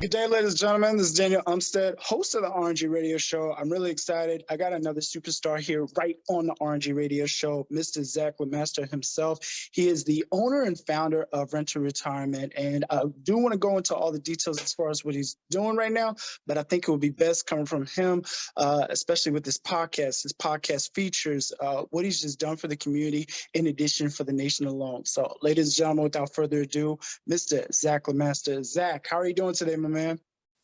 Good day, ladies and gentlemen. This is Daniel Umstead, host of the RNG Radio Show. I'm really excited. I got another superstar here right on the RNG Radio Show, Mr. Zach Lemaster himself. He is the owner and founder of Rent to Retirement, and I do want to go into all the details as far as what he's doing right now, but I think it would be best coming from him, especially with this podcast. His podcast features what he's just done for the community, in addition for the nation alone. So, ladies and gentlemen, without further ado, Mr. Zach Lemaster. Zach, how are you doing today, my man?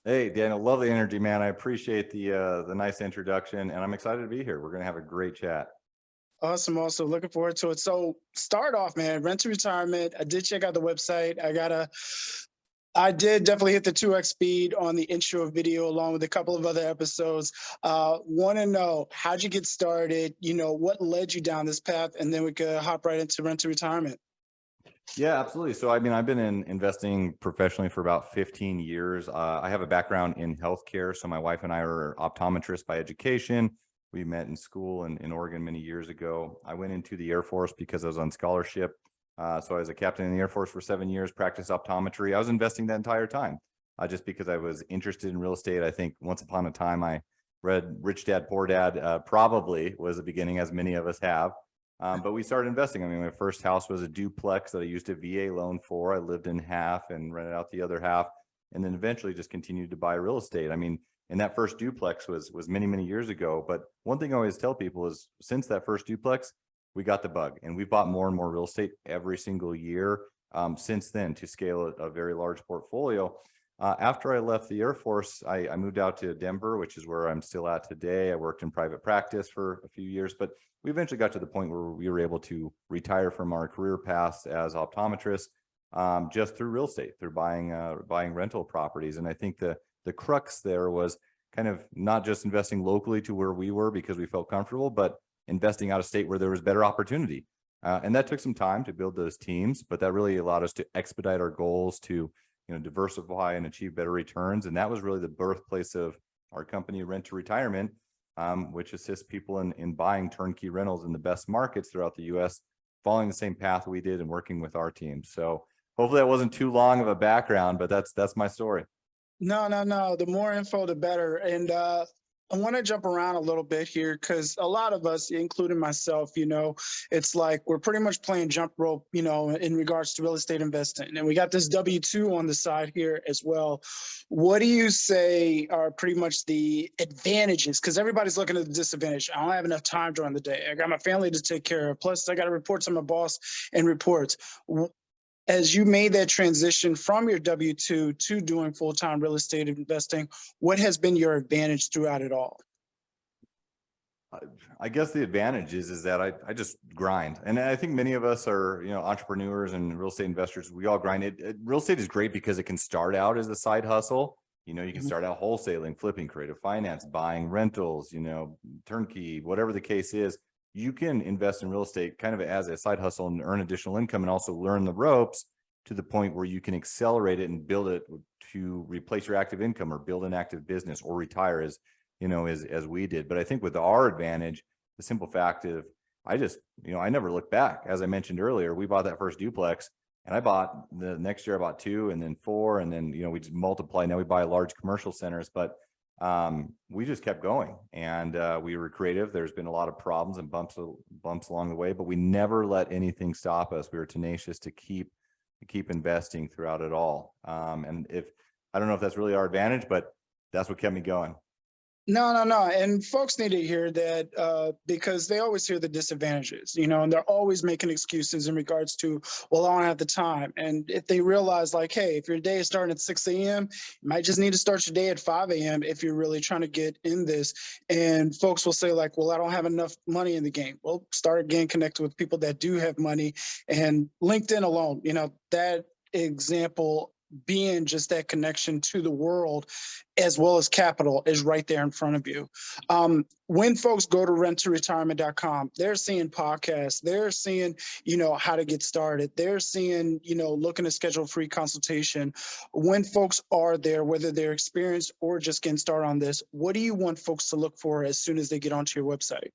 Hey, Daniel, love the energy, man. I appreciate the nice introduction, and I'm excited to be here. We're going to have a great chat. Awesome. Also looking forward to it. So start off, man, Rent to Retirement. I did check out the website. I did definitely hit the 2x speed on the intro video along with a couple of other episodes. Want to know, how'd you get started? You know, what led you down this path? And then we could hop right into Rent to Retirement. Yeah, absolutely. So, I mean, I've been in investing professionally for about 15 years. I have a background in healthcare. So my wife and I are optometrists by education. We met in school in Oregon many years ago. I went into the Air Force because I was on scholarship. So I was a captain in the Air Force for 7 years, practiced optometry. I was investing that entire time just because I was interested in real estate. I think once upon a time, I read Rich Dad, Poor Dad, probably was the beginning, as many of us have. But we started investing. I mean, my first house was a duplex that I used a VA loan for. I lived in half and rented out the other half, and then eventually just continued to buy real estate. I mean, and that first duplex was many, many years ago. But one thing I always tell people is since that first duplex, we got the bug, and we've bought more and more real estate every single year since then to scale a very large portfolio. After I left the Air Force, I moved out to Denver, which is where I'm still at today. I worked in private practice for a few years, but we eventually got to the point where we were able to retire from our career paths as optometrists just through real estate, through buying rental properties. And I think the crux there was kind of not just investing locally to where we were because we felt comfortable, but investing out of state where there was better opportunity. And that took some time to build those teams, but that really allowed us to expedite our goals to diversify and achieve better returns. And that was really the birthplace of our company, Rent to Retirement, which assists people in buying turnkey rentals in the best markets throughout the U.S., following the same path we did and working with our team. So hopefully that wasn't too long of a background, but that's my story. No. The more info, the better. And I want to jump around a little bit here because a lot of us, including myself, it's like we're pretty much playing jump rope, in regards to real estate investing. And we got this W-2 on the side here as well. What do you say are pretty much the advantages? Because everybody's looking at the disadvantage. I don't have enough time during the day. I got my family to take care of. Plus, I got to report to my boss and reports. As you made that transition from your W-2 to doing full-time real estate investing, what has been your advantage throughout it all? I guess the advantage is that I just grind. And I think many of us are, entrepreneurs and real estate investors. We all grind. Real estate is great because it can start out as a side hustle. You can start out wholesaling, flipping, creative finance, buying rentals, turnkey, whatever the case is. You can invest in real estate kind of as a side hustle and earn additional income and also learn the ropes to the point where you can accelerate it and build it to replace your active income or build an active business or retire as we did. But I think with our advantage, the simple fact of I never looked back. As I mentioned earlier, we bought that first duplex and the next year I bought 2 and then 4. And then, we just multiply. Now we buy large commercial centers, but we just kept going and we were creative. There's been a lot of problems and bumps along the way, but we never let anything stop us. We were tenacious to keep investing throughout it all. And I don't know if that's really our advantage, but that's what kept me going. No. And folks need to hear that because they always hear the disadvantages, and they're always making excuses in regards to, well, I don't have the time. And if they realize like, hey, if your day is starting at 6 a.m., you might just need to start your day at 5 a.m. if you're really trying to get in this. And folks will say like, well, I don't have enough money in the game. Well, start getting connected with people that do have money. And LinkedIn alone, that example being just that connection to the world as well as capital is right there in front of you. When folks go to renttoretirement.com, they're seeing podcasts, they're seeing, how to get started. They're seeing, looking to schedule a free consultation. When folks are there, whether they're experienced or just getting started on this, what do you want folks to look for as soon as they get onto your website?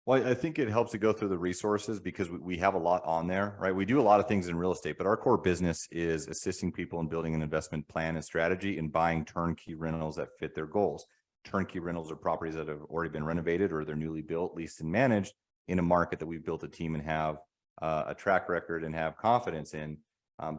Well, I think it helps to go through the resources because we have a lot on there, right? We do a lot of things in real estate, but our core business is assisting people in building an investment plan and strategy and buying turnkey rentals that fit their goals. Turnkey rentals are properties that have already been renovated or they're newly built, leased, and managed in a market that we've built a team and have a track record and have confidence in.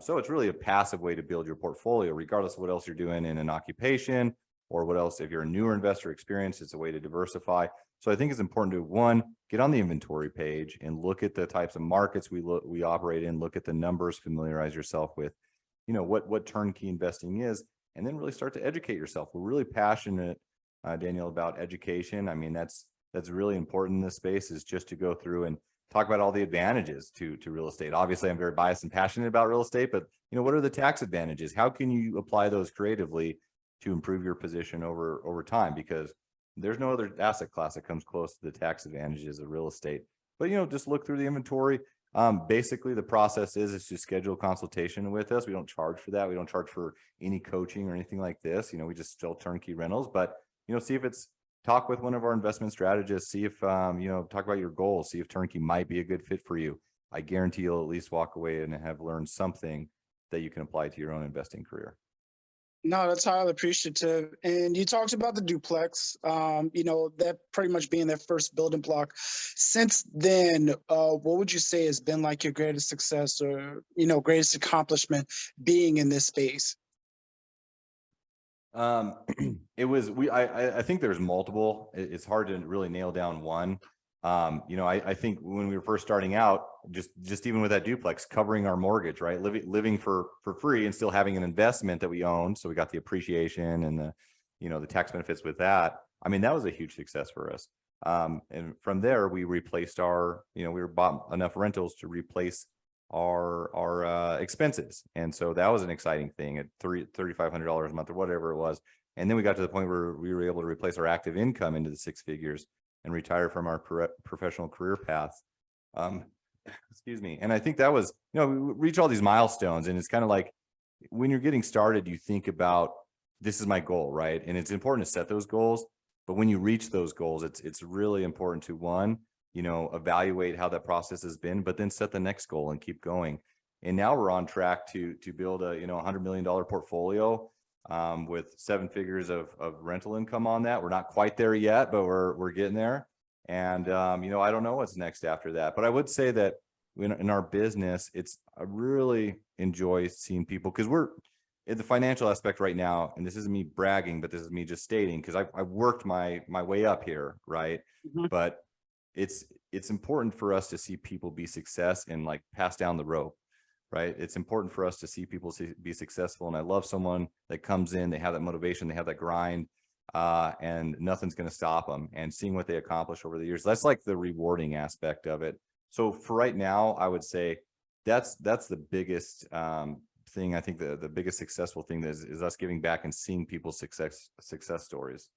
So it's really a passive way to build your portfolio, regardless of what else you're doing in an occupation or what else. If you're a newer investor experience, it's a way to diversify. So I think it's important to, one, get on the inventory page and look at the types of markets we operate in, look at the numbers, familiarize yourself with, what turnkey investing is, and then really start to educate yourself. We're really passionate, Daniel, about education. I mean, that's really important in this space, is just to go through and talk about all the advantages to real estate. Obviously, I'm very biased and passionate about real estate, but what are the tax advantages? How can you apply those creatively to improve your position over time? Because there's no other asset class that comes close to the tax advantages of real estate. But just look through the inventory. Basically, the process is to schedule a consultation with us. We don't charge for that. We don't charge for any coaching or anything like this. We just sell turnkey rentals. But see if it's, talk with one of our investment strategists. See if talk about your goals. See if turnkey might be a good fit for you. I guarantee you'll at least walk away and have learned something that you can apply to your own investing career. No, that's highly appreciative. And you talked about the duplex, that pretty much being that first building block. Since then, what would you say has been like your greatest success or, greatest accomplishment being in this space? It was, I think there's multiple. It's hard to really nail down one. I think when we were first starting out, just even with that duplex, covering our mortgage, right? Living for free and still having an investment that we owned. So we got the appreciation and the tax benefits with that. I mean, that was a huge success for us. And from there, we replaced we bought enough rentals to replace our expenses. And so that was an exciting thing at $3,500 a month or whatever it was. And then we got to the point where we were able to replace our active income into the six figures and retire from our professional career paths. Excuse me. And I think that was, we reach all these milestones, and it's kind of like when you're getting started, you think about, this is my goal, right? And it's important to set those goals, but when you reach those goals, it's really important to, one, evaluate how that process has been, but then set the next goal and keep going. And now we're on track to build a, $100 million portfolio with seven figures of rental income on that. We're not quite there yet, but we're getting there. And, I don't know what's next after that, but I would say that in our business, I really enjoy seeing people, because we're in the financial aspect right now. And this isn't me bragging, but this is me just stating, because I worked my way up here. Right. Mm-hmm. But it's important for us to see people be success and like pass down the rope. Right. It's important for us to see people be successful. And I love someone that comes in, they have that motivation, they have that grind, and nothing's going to stop them, and seeing what they accomplish over the years. That's like the rewarding aspect of it. So for right now, I would say that's the biggest thing. I think the biggest successful thing is us giving back and seeing people's success stories.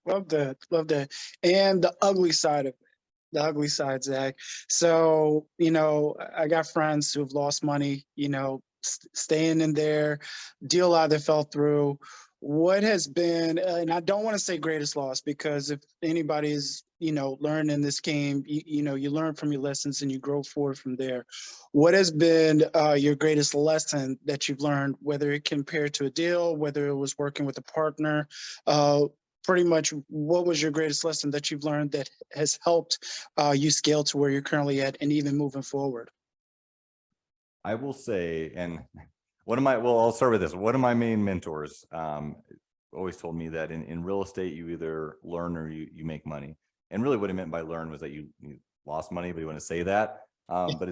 Love that. Love that. And the ugly side of it. The ugly side, Zach. So, I got friends who've lost money, staying in there, deal either fell through. What has been, and I don't want to say greatest loss, because if anybody's, learned in this game, you learn from your lessons and you grow forward from there. What has been your greatest lesson that you've learned, whether it compared to a deal, whether it was working with a partner, pretty much what was your greatest lesson that you've learned that has helped you scale to where you're currently at and even moving forward? I will say, and I'll start with this. One of my main mentors always told me that in real estate, you either learn or you make money. And really what he meant by learn was that you lost money, but he wouldn't say that. But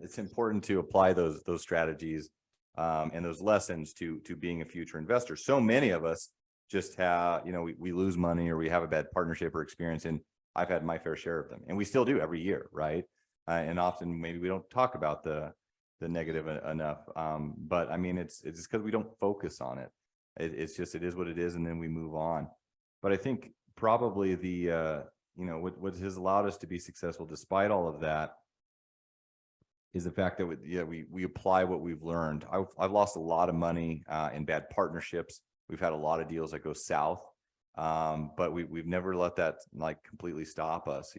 it's important to apply those strategies and those lessons to being a future investor. So many of us just have, we lose money or we have a bad partnership or experience. And I've had my fair share of them, and we still do every year. Right. And often maybe we don't talk about the negative enough. But I mean, it's just because we don't focus on it. It's just, it is what it is. And then we move on. But I think probably what has allowed us to be successful despite all of that is the fact that we apply what we've learned. I've lost a lot of money in bad partnerships. We've had a lot of deals that go south. But we've never let that like completely stop us.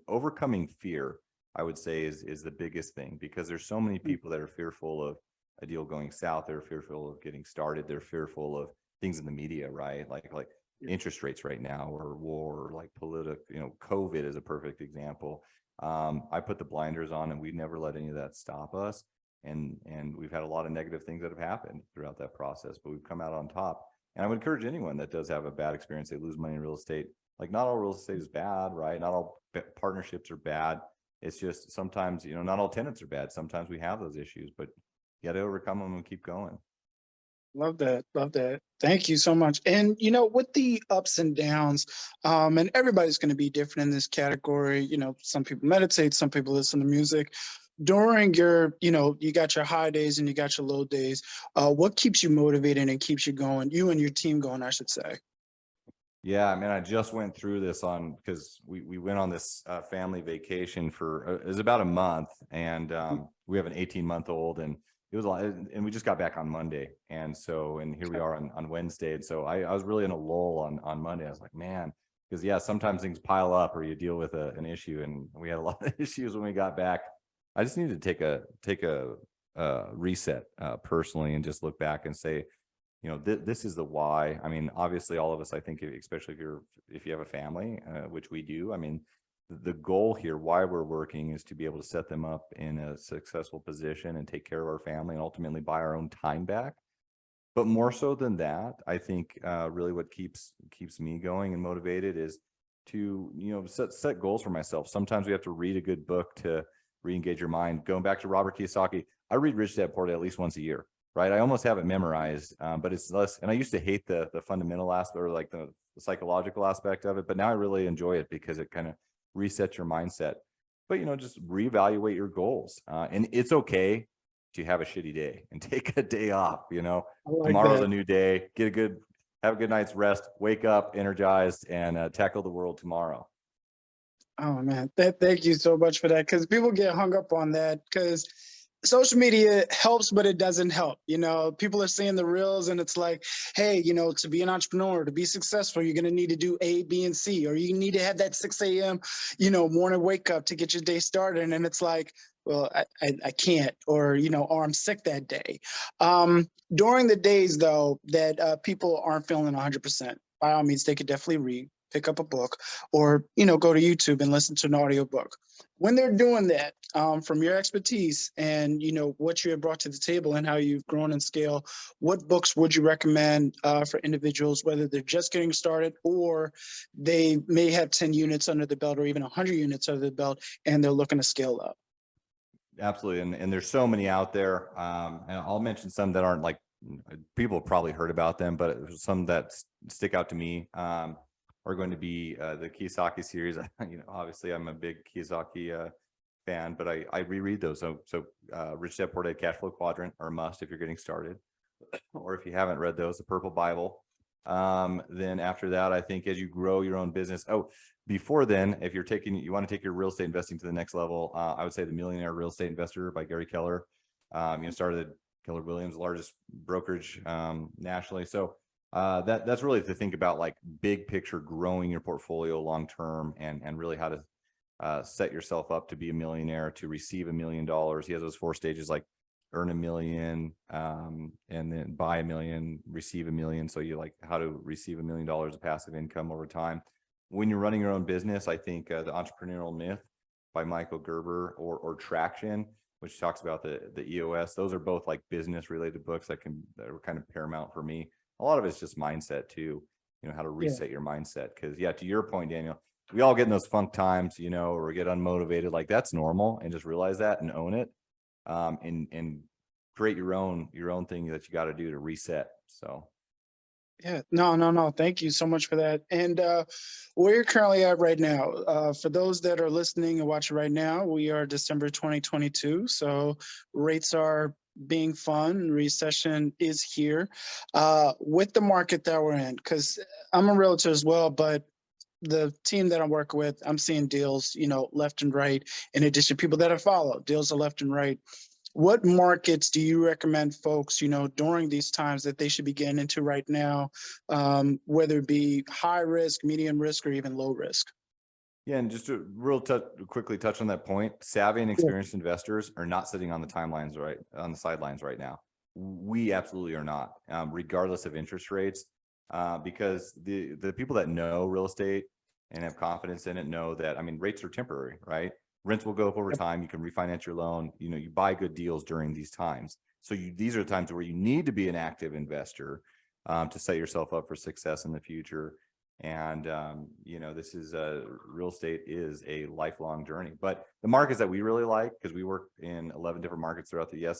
Overcoming fear, I would say, is the biggest thing, because there's so many people that are fearful of a deal going south. They're fearful of getting started. They're fearful of things in the media, right? Like interest rates right now, or war, or like COVID is a perfect example. I put the blinders on, and we never let any of that stop us. And we've had a lot of negative things that have happened throughout that process, but we've come out on top. And I would encourage anyone that does have a bad experience, they lose money in real estate. Like, not all real estate is bad, right? Not all partnerships are bad. It's just sometimes, not all tenants are bad. Sometimes we have those issues, but you got to overcome them and keep going. Love that. Love that. Thank you so much. And, with the ups and downs, and everybody's going to be different in this category. Some people meditate, some people listen to music. During your, you got your high days and you got your low days. What keeps you motivated and keeps you going, you and your team going, I should say? Yeah, I mean, I just went through this because we went on this family vacation for, it was about a month, and we have an 18-month-old, and it was a lot, and we just got back on Monday. And here we are on Wednesday. And so I was really in a lull on Monday. I was like, man, because sometimes things pile up, or you deal with an issue, and we had a lot of issues when we got back. I just needed to take a reset personally, and just look back and say, this is the why. I mean, obviously all of us, I think, especially if you have a family, which we do, I mean, the goal here, why we're working, is to be able to set them up in a successful position and take care of our family, and ultimately buy our own time back. But more so than that, I think really what keeps me going and motivated is to, set goals for myself. Sometimes we have to read a good book to re-engage your mind. Going back to Robert Kiyosaki, I read Rich Dad Poor Dad at least once a year. Right. I almost have it memorized, but it's less. And I used to hate the fundamental aspect, or like the psychological aspect of it. But now I really enjoy it, because it kind of resets your mindset. But, just reevaluate your goals. And it's okay to have a shitty day and take a day off. Tomorrow's a new day. Have a good night's rest. Wake up energized, and tackle the world tomorrow. Oh, man. Thank you so much for that, because people get hung up on that, because social media helps, but it doesn't help. People are seeing the reels, and it's like, hey, to be an entrepreneur, to be successful, you're going to need to do A, B, and C, or you need to have that 6 a.m., morning wake up to get your day started. And it's like, well, I can't, or I'm sick that day. During the days, though, that people aren't feeling 100%, by all means, they could definitely read, pick up a book, or go to YouTube and listen to an audiobook. When they're doing that, from your expertise and what you have brought to the table and how you've grown and scaled, what books would you recommend for individuals, whether they're just getting started or they may have 10 units under the belt, or even 100 units under the belt, and they're looking to scale up? Absolutely. And there's so many out there. And I'll mention some that aren't, like, people have probably heard about them, but some that stick out to me are going to be the Kiyosaki series. Obviously I'm a big Kiyosaki fan, but I reread those. So Rich Dad Poor Dad, Cash Flow Quadrant are a must if you're getting started, or if you haven't read those, the Purple Bible. Then after that, I think as you grow your own business, before then, if you want to take your real estate investing to the next level, I would say The Millionaire Real Estate Investor by Gary Keller. Started Keller Williams, largest brokerage nationally. So that's really to think about, like, big picture, growing your portfolio long term, and really how to set yourself up to be a millionaire, to receive $1 million. He has those 4 stages, like earn $1 million, and then buy $1 million, receive $1 million. So you, like, how to receive $1 million of passive income over time. When you're running your own business, I think the Entrepreneurial Myth by Michael Gerber, or Traction, which talks about the EOS. Those are both, like, business related books that are kind of paramount for me. A lot of it's just mindset too, how to reset your mindset. Because to your point, Daniel, we all get in those funk times, or we get unmotivated. Like, that's normal, and just realize that and own it, and create your own thing that you got to do to reset. So. Yeah, no. Thank you so much for that. And where you're currently at right now, for those that are listening and watching right now, we are December 2022. So rates are being fun. Recession is here. With the market that we're in, because I'm a realtor as well, but the team that I'm working with, I'm seeing deals, left and right, in addition to people that have followed deals are left and right. What markets do you recommend folks, during these times that they should be getting into right now, whether it be high risk, medium risk, or even low risk? Yeah, and just to quickly touch on that point, savvy and experienced investors are not sitting on the sidelines right now. We absolutely are not, regardless of interest rates, because the people that know real estate and have confidence in it know that, I mean, rates are temporary, right? Rents will go up over time. You can refinance your loan. You buy good deals during these times. So these are times where you need to be an active investor to set yourself up for success in the future. And, this is real estate is a lifelong journey, but the markets that we really like, because we work in 11 different markets throughout the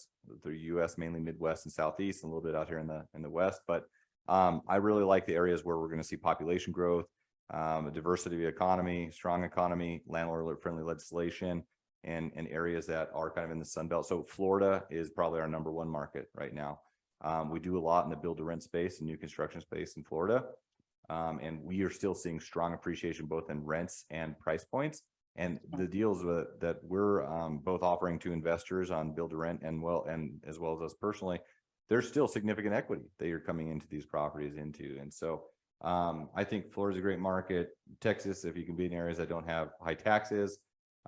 US, mainly Midwest and Southeast, and a little bit out here in the West. But I really like the areas where we're going to see population growth, a diversity of economy, strong economy, landlord friendly legislation, and areas that are kind of in the Sun Belt. So Florida is probably our number one market right now. We do a lot in the build to rent space and new construction space in Florida. And we are still seeing strong appreciation both in rents and price points. And the deals that we're both offering to investors on build to rent and as well as us personally, there's still significant equity that you're coming into these properties into. And so I think Florida's a great market. Texas, if you can be in areas that don't have high taxes,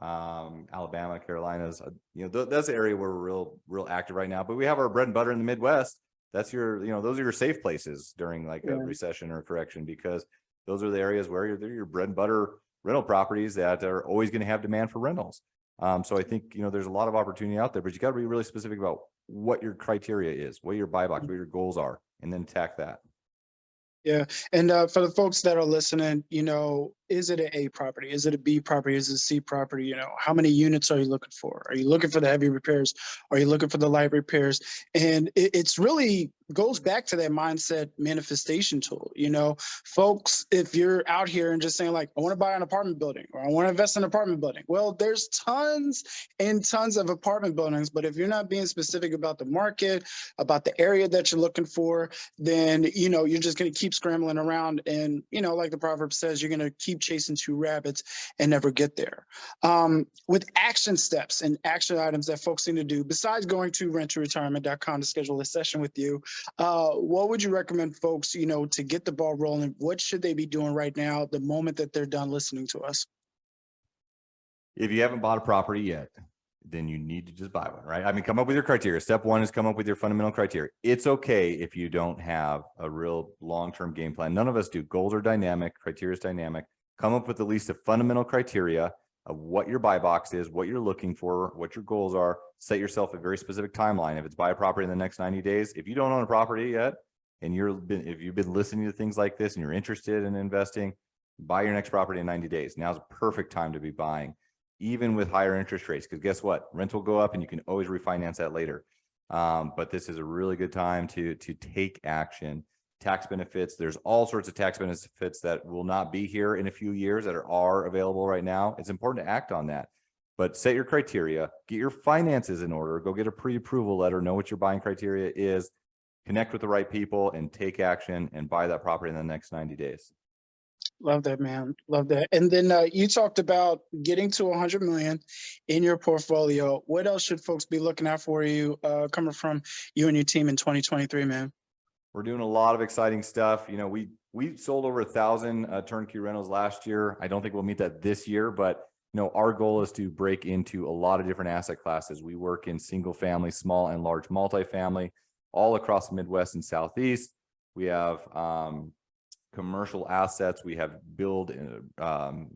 Alabama, Carolinas, that's the area where we're real active right now. But we have our bread and butter in the Midwest. That's those are your safe places during like a recession or a correction, because those are the areas where they're your bread and butter rental properties that are always going to have demand for rentals. So I think, there's a lot of opportunity out there, but you got to be really specific about what your criteria is, what your buy box, what your goals are, and then attack that. Yeah. And for the folks that are listening, is it an A property? Is it a B property? Is it a C property? How many units are you looking for? Are you looking for the heavy repairs? Are you looking for the light repairs? And it's really goes back to that mindset manifestation tool. Folks, if you're out here and just saying like, I want to buy an apartment building or I want to invest in an apartment building. Well, there's tons and tons of apartment buildings, but if you're not being specific about the market, about the area that you're looking for, then, you're just going to keep scrambling around. And, like the proverb says, you're going to keep chasing two rabbits and never get there. With action steps and action items that folks need to do, besides going to renttoretirement.com to schedule a session with you, what would you recommend folks, to get the ball rolling? What should they be doing right now, the moment that they're done listening to us? If you haven't bought a property yet, then you need to just buy one, right? I mean, come up with your criteria. Step one is come up with your fundamental criteria. It's okay if you don't have a real long-term game plan. None of us do. Goals are dynamic, criteria is dynamic. Come up with at least a fundamental criteria of what your buy box is, what you're looking for, what your goals are. Set yourself a very specific timeline. If it's buy a property in the next 90 days, if you don't own a property yet, and if you've been listening to things like this and you're interested in investing, buy your next property in 90 days. Now's a perfect time to be buying, even with higher interest rates, because guess what? Rents will go up and you can always refinance that later. But this is a really good time to take action. Tax benefits, there's all sorts of tax benefits that will not be here in a few years that are available right now. It's important to act on that, but set your criteria, get your finances in order, go get a pre-approval letter, know what your buying criteria is, connect with the right people, and take action and buy that property in the next 90 days. Love that, man. Love that. And then you talked about getting to 100 million in your portfolio. What else should folks be looking out for you coming from you and your team in 2023, man? We're doing a lot of exciting stuff. We sold over 1,000 turnkey rentals last year. I don't think we'll meet that this year, but our goal is to break into a lot of different asset classes. We work in single family, small and large multifamily, all across the Midwest and Southeast. We have commercial assets. We have build to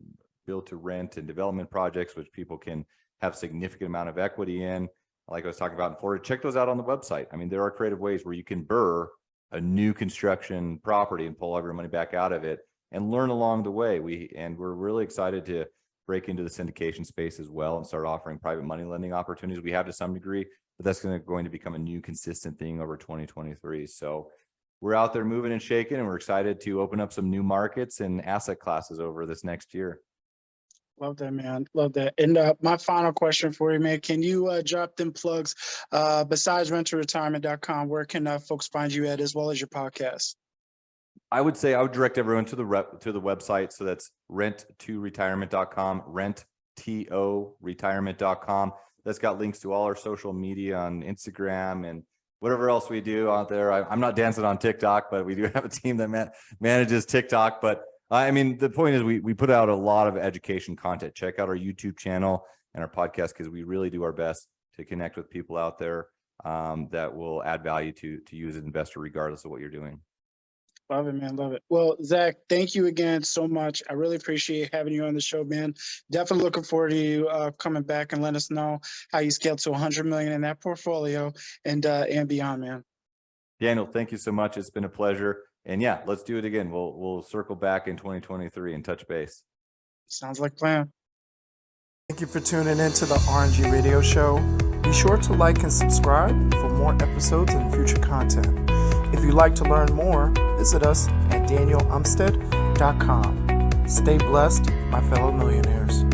rent and development projects, which people can have significant amount of equity in. Like I was talking about in Florida, check those out on the website. I mean, there are creative ways where you can burr a new construction property and pull all your money back out of it and learn along the way. We're really excited to break into the syndication space as well and start offering private money lending opportunities. We have to some degree, but that's going to become a new consistent thing over 2023. So we're out there moving and shaking, and we're excited to open up some new markets and asset classes over this next year. Love that, man. Love that. And my final question for you, man, can you drop them plugs besides renttoretirement.com? Where can folks find you at, as well as your podcast? I would say I would direct everyone to the website. So that's renttoretirement.com, renttoretirement.com. that's got links to all our social media on Instagram and whatever else we do out there. I'm not dancing on TikTok, but we do have a team that manages TikTok. But I mean, the point is we put out a lot of education content. Check out our YouTube channel and our podcast, because we really do our best to connect with people out there that will add value to you as an investor, regardless of what you're doing. Love it, man. Love it. Well, Zach, thank you again so much. I really appreciate having you on the show, man. Definitely looking forward to you coming back and let us know how you scaled to 100 million in that portfolio and beyond, man. Daniel, thank you so much. It's been a pleasure. And yeah, let's do it again. We'll circle back in 2023 and touch base. Sounds like a plan. Thank you for tuning in to the RNG Radio Show. Be sure to like and subscribe for more episodes and future content. If you'd like to learn more, visit us at danielumstead.com. Stay blessed, my fellow millionaires.